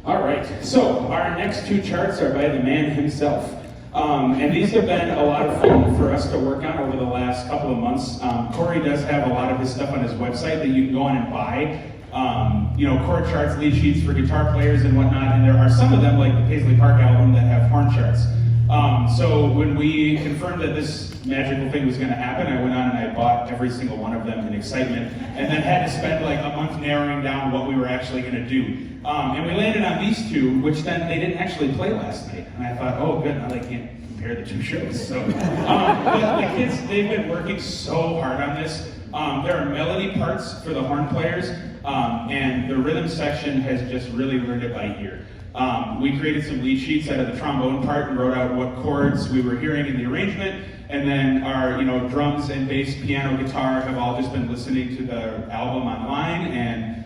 All right, so our next two charts are by the man himself. And these have been a lot of fun for us to work on over the last couple of months. Cory does have a lot of his stuff on his website that you can go on and buy. Chord charts, lead sheets for guitar players and whatnot, and there are some of them, like the Paisley Park album, that have horn charts. So when we confirmed that this magical thing was going to happen, I went on and I bought every single one of them in excitement, and then had to spend like a month narrowing down what we were actually going to do. And we landed on these two, which then they didn't actually play last night. And I thought, oh good, now they can't compare the two shows. So, but the kids, they've been working so hard on this. There are melody parts for the horn players, and the rhythm section has just really learned it by ear. We created some lead sheets out of the trombone part and wrote out what chords we were hearing in the arrangement, and then our drums and bass, piano, guitar have all just been listening to the album online, and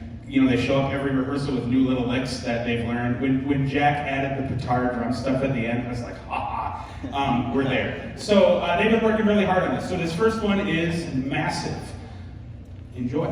they show up every rehearsal with new little licks that they've learned. When Jack added the guitar drum stuff at the end, I was like, ha ha, we're there. So they've been working really hard on this. So this first one is massive. Enjoy.